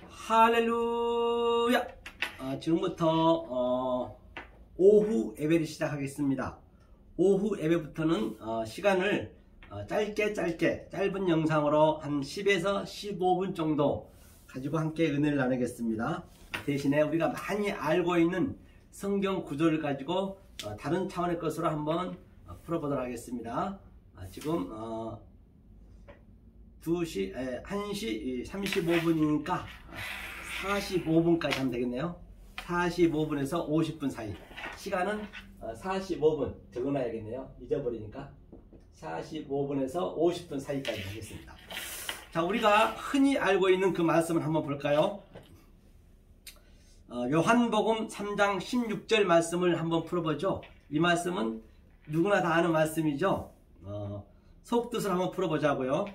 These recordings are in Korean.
할렐루야. 지금부터 오후 예배를 시작하겠습니다. 오후 예배부터는 시간을 짧은 영상으로 한 10에서 15분 정도 가지고 함께 은혜를 나누겠습니다. 대신에 우리가 많이 알고 있는 성경 구조를 가지고 다른 차원의 것으로 한번 풀어보도록 하겠습니다. 지금 1시 35분이니까 45분까지 하면 되겠네요. 45분에서 50분 사이. 시간은 45분 적어놔야겠네요. 잊어버리니까 45분에서 50분 사이까지 하겠습니다. 자, 우리가 흔히 알고 있는 그 말씀을 한번 볼까요? 요한복음 3장 16절 말씀을 한번 풀어보죠. 이 말씀은 누구나 다 아는 말씀이죠. 속뜻을 한번 풀어보자고요.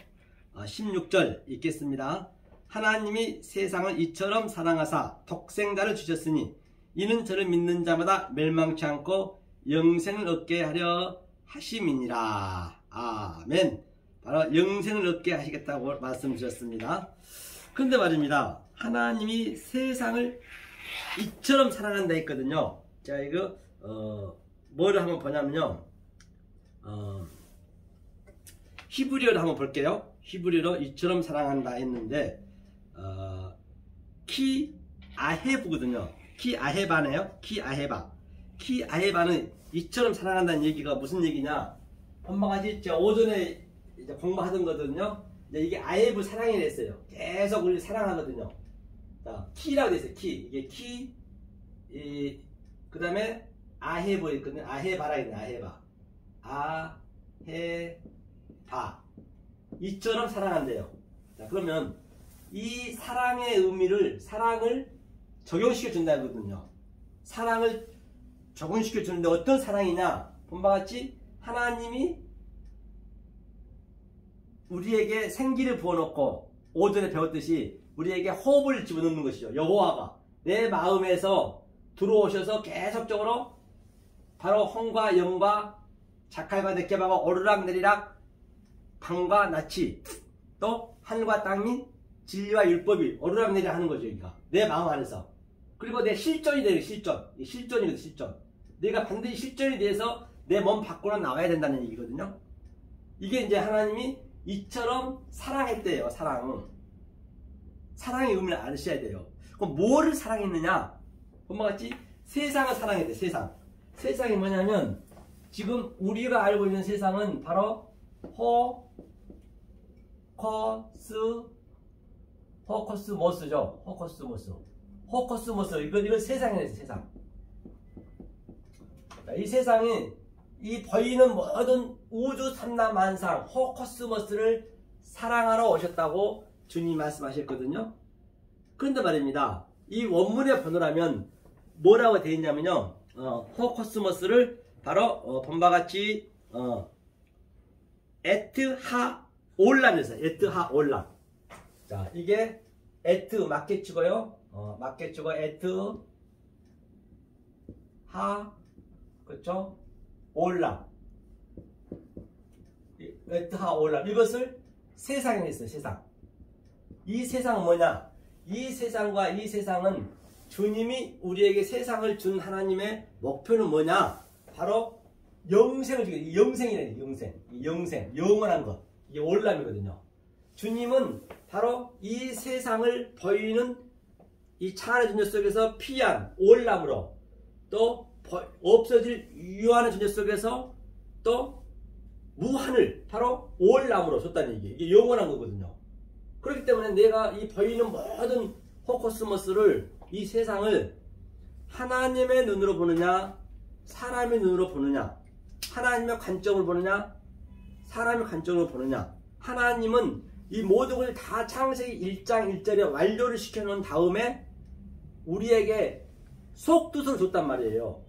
16절 읽겠습니다. 하나님이 세상을 이처럼 사랑하사 독생자를 주셨으니 이는 저를 믿는 자마다 멸망치 않고 영생을 얻게 하려 하심이니라. 아멘. 바로 영생을 얻게 하시겠다고 말씀 주셨습니다. 그런데 말입니다. 하나님이 세상을 이처럼 사랑한다 했거든요. 자, 이거 뭐를 한번 보냐면요. 히브리어를 한번 볼게요. 히브리어로 이처럼 사랑한다 했는데 키 아헤브거든요. 키 아헤바네요. 키 아헤바. 키 아헤바는 이처럼 사랑한다는 얘기가 무슨 얘기냐? 엄마가 제가 오전에 이제 공부하던 거거든요. 이게 아헤브 사랑이 됐어요. 계속 우리 사랑하거든요. 자, 키라고 됐어요. 키. 이게 키, 그 다음에 아헤브 있거든요. 아헤바라 있네. 아헤바. 아헤바. 이처럼 사랑한대요. 자, 그러면 이 사랑의 의미를, 사랑을 적용시켜 준다거든요. 사랑을 적용시켜 주는데 어떤 사랑이냐? 본바 같이 하나님이 우리에게 생기를 부어놓고 오전에 배웠듯이 우리에게 호흡을 집어넣는 것이죠. 여호와가 내 마음에서 들어오셔서 계속적으로 바로 혼과 영과 자칼과 느껴바가 오르락내리락 밤과 낮이 또 하늘과 땅이 진리와 율법이 오르락내리락 하는 거죠. 그러니까 내 마음 안에서. 그리고 내 실존이 돼요. 실존이거든. 실존. 내가 반드시 실존이 돼서 내 몸 밖으로 나와야 된다는 얘기거든요. 이게 이제 하나님이 이처럼 사랑했대요. 사랑의 의미를 아셔야 돼요. 그럼 뭐를 사랑했느냐? 엄마 같이 세상을 사랑했대. 세상이 뭐냐면 지금 우리가 알고 있는 세상은 바로 호커스모스죠. 호커스모스. 이건 세상이에요. 세상. 이 세상이 이 보이는 모든 우주 삼라만상 호커스모스를 사랑하러 오셨다고 주님이 말씀하셨거든요. 그런데 말입니다. 이 원문의 번호라면 뭐라고 되어 있냐면요. 호커스모스를 바로 본바같이 에트하올람에서 에트하올람. 자, 이게 에트 맞게 치고요. 맞게 치고 에트 하 그렇죠? 올람. 에트하올람. 이것을 세상에 있어요. 세상. 이 세상은 뭐냐? 이 세상과 이 세상은 주님이 우리에게 세상을 준 하나님의 목표는 뭐냐? 바로 영생을 주기. 영생이래. 영생. 영원한 것. 이게 올람이거든요. 주님은 바로 이 세상을 보이는 이 차안의 존재 속에서 피한 올람으로 또 없어질 유한의 존재 속에서 또 무한을 바로 올람으로 줬다는 얘기. 이게 영원한 거거든요. 그렇기 때문에 내가 이 보이는 모든 호커스모스를 이 세상을 하나님의 눈으로 보느냐 사람의 눈으로 보느냐 하나님의 관점을 보느냐 사람의 관점으로 보느냐. 하나님은 이 모든 걸 다 창세기 1장 1절에 완료를 시켜놓은 다음에 우리에게 속뜻으로 줬단 말이에요.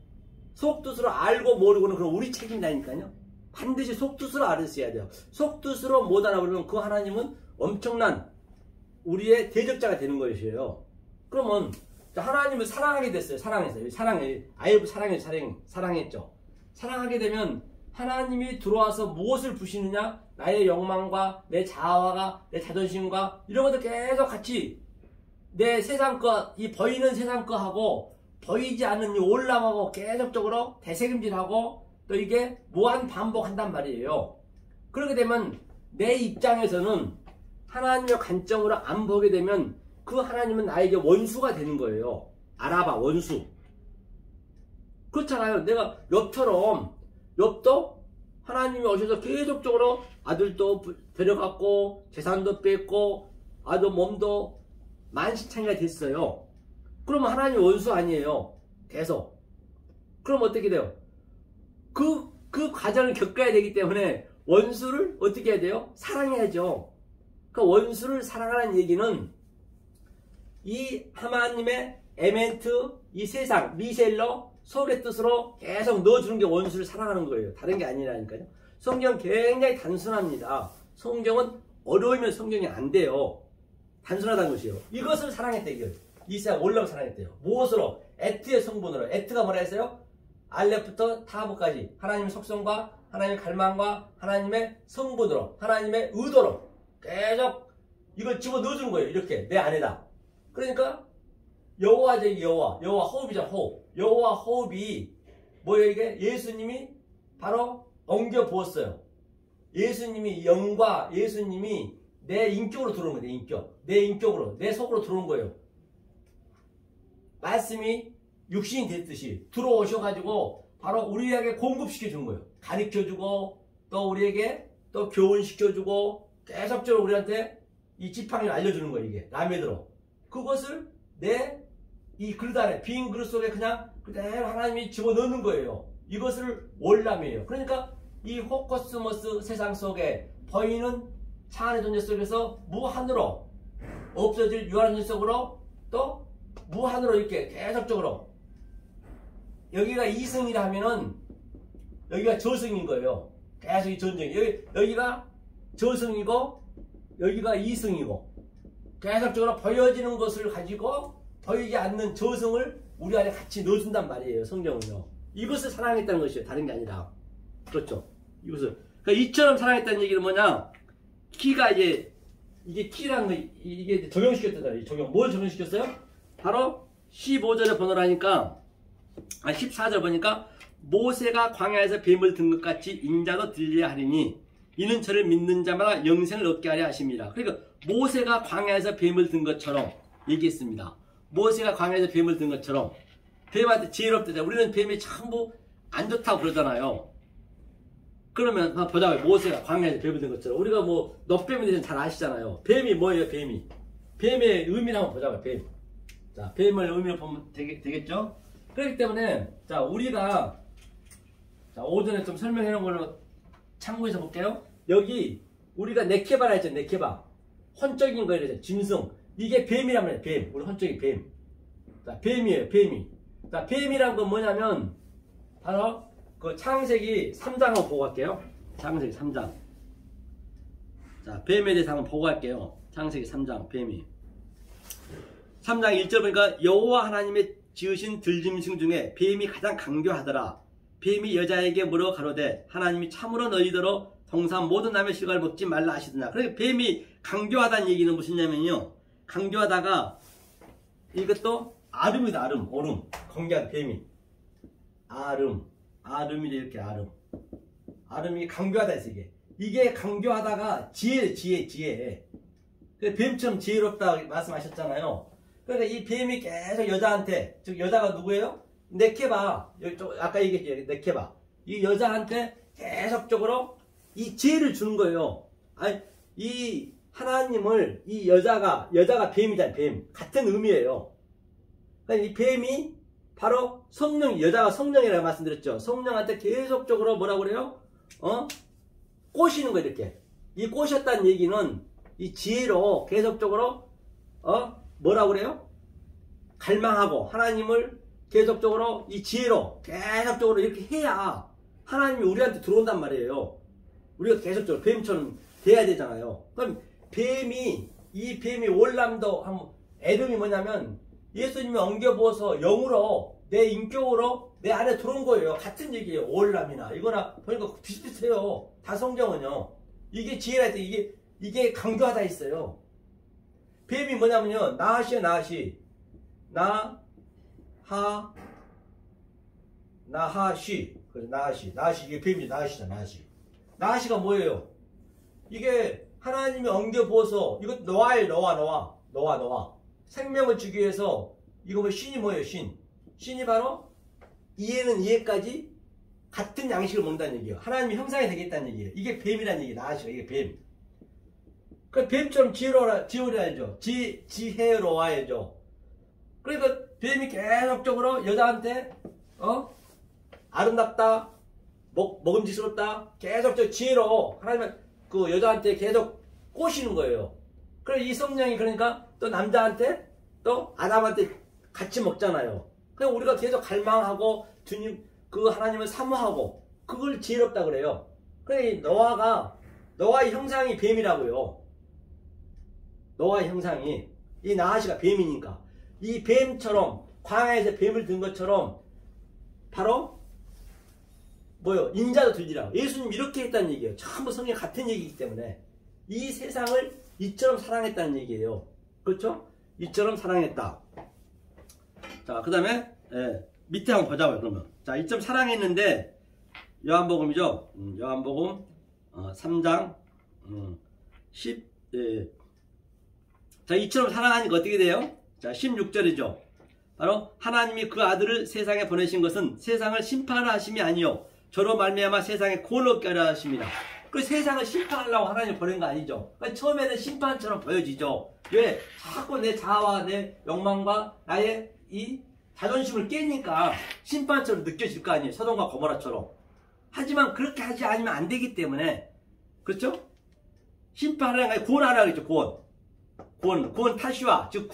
속뜻으로 알고 모르고는 그럼 우리 책임이라니까요. 반드시 속뜻으로 알았어야 돼요. 속뜻으로 못 알아보면 그 하나님은 엄청난 우리의 대적자가 되는 것이에요. 그러면 하나님을 사랑하게 됐어요. 사랑했어요. 아이브 사랑했죠. 사랑하게 되면 하나님이 들어와서 무엇을 부시느냐? 나의 욕망과 내 자아와 내 자존심과 이런 것들 계속 같이 내 세상 거, 이 보이는 세상 거하고 보이지 않는 이 올라가고 계속적으로 대책임질하고 또 이게 무한 반복한단 말이에요. 그렇게 되면 내 입장에서는 하나님의 관점으로 안 보게 되면 그 하나님은 나에게 원수가 되는 거예요. 알아봐, 원수. 그렇잖아요. 내가 욥도 하나님이 오셔서 계속적으로 아들도 데려갔고 재산도 뺐고 아들 몸도 만신창이가 됐어요. 그러면 하나님 원수 아니에요. 계속. 그럼 어떻게 돼요? 그 과정을 겪어야 되기 때문에 원수를 어떻게 해야 돼요? 사랑해야죠. 그 원수를 사랑하는 얘기는 이 하나님의 에멘트, 이 세상, 미셀러, 속의 뜻으로 계속 넣어주는 게 원수를 사랑하는 거예요. 다른 게 아니라니까요. 성경 굉장히 단순합니다. 성경은 어려우면 성경이 안 돼요. 단순하다는 것이에요. 이것을 사랑했다 이거예요. 이 세상 올라고 사랑했대요. 무엇으로? 에트의 성분으로. 에트가 뭐라 했어요? 알렙부터 타브까지 하나님의 속성과 하나님의 갈망과 하나님의 성분으로 하나님의 의도로 계속 이걸 집어넣어주는 거예요. 이렇게 내 안에다. 그러니까 여호와죠. 여호와 호흡이죠. 호흡. 여호와 호흡이 뭐예요 이게? 예수님이 바로 엉겨 부었어요. 예수님이 영과 예수님이 내 인격으로 들어온 거예요. 내 인격. 내 인격으로 내 속으로 들어온 거예요. 말씀이 육신이 됐듯이 들어오셔가지고 바로 우리에게 공급시켜 준 거예요. 가르쳐주고 또 우리에게 또 교훈시켜주고 계속적으로 우리한테 이 지팡이를 알려주는 거예요. 이게 라메드로. 그것을 내 이 그릇 안에 빈 그릇 속에 그냥 그대로 하나님이 집어넣는 거예요. 이것을 월남이에요. 그러니까 이 호코스모스 세상 속에 보이는 차 안의 존재 속에서 무한으로 없어질 유한한 존재 속으로 또 무한으로 이렇게 계속적으로 여기가 이승이라 하면은 여기가 저승인 거예요. 계속 이 전쟁이 여기가 저승이고 여기가 이승이고 계속적으로 보여지는 것을 가지고 보이지 않는 저승을 우리 안에 같이 넣어준단 말이에요. 성경은요. 이것을 사랑했다는 것이에요. 다른 게 아니라. 그렇죠. 이것을. 그러니까 이처럼 사랑했다는 얘기는 뭐냐? 키가 이제 이게 키라는 거 이게 적용시켰잖아요. 적용. 뭘 적용시켰어요? 바로 15절에 번호라니까 14절 보니까 모세가 광야에서 뱀을 든 것 같이 인자도 들려야 하리니 이는 저를 믿는 자마다 영생을 얻게 하려 하십니다. 그러니까 모세가 광야에서 뱀을 든 것처럼 얘기했습니다. 모세가 광야에서 뱀을 든 것처럼 뱀한테 지혜롭다. 우리는 뱀이 전부 안 좋다고 그러잖아요. 그러면 한번 보자고요. 모세가 광야에서 뱀을 든 것처럼 우리가 뭐 넛뱀에 대해서 잘 아시잖아요. 뱀이 뭐예요? 뱀이. 뱀의 의미를 한번 보자고요. 뱀. 자, 뱀을 의미를 보면 되겠죠? 그렇기 때문에 자 우리가 자 오전에 좀 설명해 놓은 걸로 참고해서 볼게요. 여기 우리가 네케바라 했죠. 네케바. 혼적인 거에 대해서 짐승. 이게 뱀이란 말이에요. 뱀. 우리 혼적인 뱀. 자, 뱀이에요. 뱀이. 자, 뱀이란 건 뭐냐면 바로 그 창세기 3장 한번 보고 갈게요. 창세기 3장. 자, 뱀에 대해서 한번 보고 갈게요. 창세기 3장 뱀이. 3장 1절 보니까 여호와 하나님의 지으신 들짐승 중에 뱀이 가장 강교하더라. 뱀이 여자에게 물어 가로되 하나님이 참으로 너희더러 동산 모든 남의 실과를 먹지 말라 하시더라. 그러니까 뱀이 강교하다는 얘기는 무엇이냐면요. 강교하다가 이것도 아름이다. 아름. 오름. 공개한 뱀이. 아름이래 이렇게 아름. 아름이 강교하다 해서 이게 강교하다가 지혜. 뱀처럼 지혜롭다 말씀하셨잖아요. 그러니까 이 뱀이 계속 여자한테, 즉 여자가 누구예요? 네케바. 아까 얘기했죠. 네케바. 이 여자한테 계속적으로 이 지혜를 주는 거예요. 아니, 이 하나님을 이 여자가 뱀이잖아요. 뱀. 같은 의미예요. 그러니까 이 뱀이 바로 성령, 여자가 성령이라고 말씀드렸죠. 성령한테 계속적으로 뭐라고 그래요? 꼬시는 거예요. 이렇게. 이 꼬셨다는 얘기는 이 지혜로 계속적으로 뭐라고 그래요? 갈망하고 하나님을 계속적으로 이 지혜로 계속적으로 이렇게 해야 하나님이 우리한테 들어온단 말이에요. 우리가 계속적으로 뱀처럼 돼야 되잖아요. 그럼 이 뱀이 월남도 한번 애름이 뭐냐면 예수님이 엉겨부어서 영으로 내 인격으로 내 안에 들어온 거예요. 같은 얘기예요. 월남이나 이거나 보니까 비슷비슷해요. 다 성경은요. 이게 지혜라 할 때 이게 강조하다 있어요. 뱀이 뭐냐면요. 나하시요, 나하시. 나하시. 그래서 나하시. 이게 뱀이 나하시다, 나하시. 나하시가 뭐예요? 이게 하나님이 엉겨 부어서, 이거 노아예요, 노아. 생명을 주기 위해서, 이거 뭐 신이 뭐예요, 신? 신이 바로 이해는 이해까지 같은 양식을 먹는다는 얘기예요. 하나님이 형상이 되겠다는 얘기예요. 이게 뱀이라는 얘기예요. 나하시가 이게 뱀. 그 뱀처럼 지혜로워야죠. 지혜로워야죠. 그러니까 뱀이 계속적으로 여자한테 아름답다, 먹음직스럽다, 계속적으로 지혜로워. 하나님은 그 여자한테 계속 꼬시는 거예요. 그래서 이 성령이 그러니까 또 남자한테 또 아담한테 같이 먹잖아요. 그냥 우리가 계속 갈망하고 주님 그 하나님을 사모하고 그걸 지혜롭다 그래요. 그러니까 노아의 형상이 뱀이라고요. 노아의 형상이 이 나하시가 뱀이니까 이 뱀처럼 광야에서 뱀을 든 것처럼 바로 뭐요? 인자도 들리라고. 예수님 이렇게 했다는 얘기예요. 전부 성경 같은 얘기이기 때문에 이 세상을 이처럼 사랑했다는 얘기예요. 그렇죠? 이처럼 사랑했다. 자, 그 다음에 밑에 한번 보자고요. 그러면 자, 이처럼 사랑했는데 요한복음이죠. 요한복음 3장 10 자, 이처럼 사랑하니까 어떻게 돼요? 자, 16절이죠. 바로 하나님이 그 아들을 세상에 보내신 것은 세상을 심판하심이 아니요 저로 말미암아 세상에 구원 얻게 하려 하심이라. 그 세상을 심판하려고 하나님 보낸 거 아니죠. 그러니까 처음에는 심판처럼 보여지죠. 왜? 자꾸 내 자아와 내 욕망과 나의 이 자존심을 깨니까 심판처럼 느껴질 거 아니에요. 소돔과 고모라처럼. 하지만 그렇게 하지 않으면 안 되기 때문에 그렇죠? 심판하려는 게 구원하라고 했죠. 구원 타시와 즉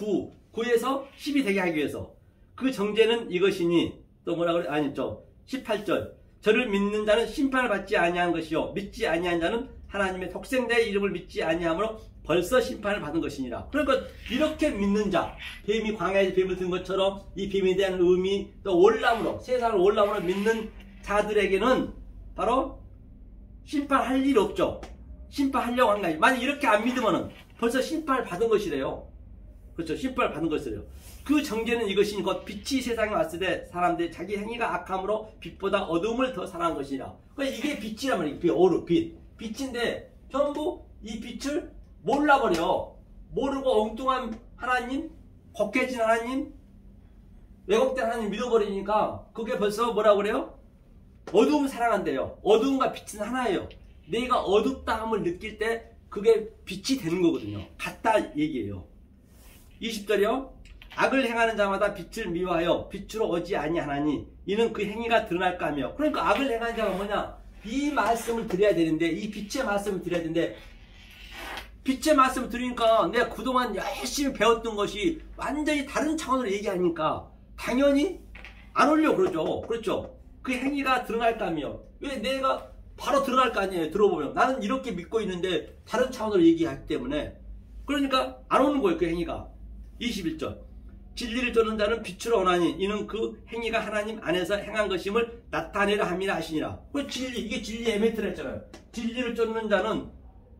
구에서 10이 되게 하기 위해서 그 정죄는 이것이니 또 뭐라 그래? 아니죠. 18절 저를 믿는 자는 심판을 받지 아니한 것이요 믿지 아니한 자는 하나님의 독생자의 이름을 믿지 아니함으로 벌써 심판을 받은 것이니라. 그러니까 이렇게 믿는 자, 뱀이 광야에서 뱀을 든 것처럼 이 뱀에 대한 의미 또 월남으로 세상을 월남으로 믿는 자들에게는 바로 심판할 일이 없죠. 심판하려고 한 거 아니에요. 만약 이렇게 안 믿으면은 벌써 심판을 받은 것이래요. 그렇죠. 심판을 받은 것이래요. 그 정죄는 이것이니 곧 빛이 세상에 왔을 때 사람들이 자기 행위가 악함으로 빛보다 어둠을 더 사랑한 것이라. 그러니까 이게 빛이란 말이에요. 빛인데 전부 이 빛을 몰라버려. 모르고 엉뚱한 하나님, 곡해진 하나님, 왜곡된 하나님 믿어버리니까 그게 벌써 뭐라고 그래요? 어두움 사랑한대요. 어두움과 빛은 하나예요. 내가 어둡다함을 느낄 때 그게 빛이 되는 거거든요. 같다 얘기예요. 20절이요. 악을 행하는 자마다 빛을 미워하여 빛으로 오지 아니하나니 이는 그 행위가 드러날까 하며. 그러니까 악을 행하는 자가 뭐냐? 이 말씀을 드려야 되는데 이 빛의 말씀을 드려야 되는데 빛의 말씀을 들으니까 내가 그동안 열심히 배웠던 것이 완전히 다른 차원으로 얘기하니까 당연히 안 오려고 그러죠. 그렇죠? 그 행위가 드러날까 하며. 왜 내가 바로 드러날 거 아니에요. 들어보면 나는 이렇게 믿고 있는데 다른 차원으로 얘기하기 때문에 그러니까 안 오는 거예요. 그 행위가. 21절 진리를 쫓는 자는 빛으로 오나니 이는 그 행위가 하나님 안에서 행한 것임을 나타내려 함이라 하시니라. 그 진리, 이게 진리의 에멘트라 했잖아요. 진리를 쫓는 자는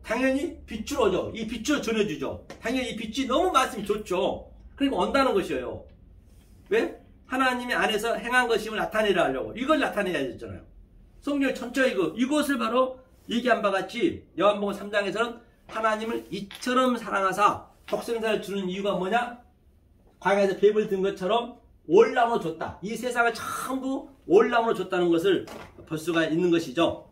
당연히 빛으로 오죠. 이 빛으로 전해주죠. 당연히 이 빛이 너무 말씀이 좋죠. 그러니까 온다는 것이에요. 왜? 하나님이 안에서 행한 것임을 나타내려 하려고. 이걸 나타내야 되잖아요. 성경 전체 이것을 바로 얘기한 바 같이 요한복음 3장에서는 하나님을 이처럼 사랑하사 독생자를 주는 이유가 뭐냐? 광야에서 뱀을 든 것처럼 월남으로 줬다. 이 세상을 전부 월남으로 줬다는 것을 볼 수가 있는 것이죠.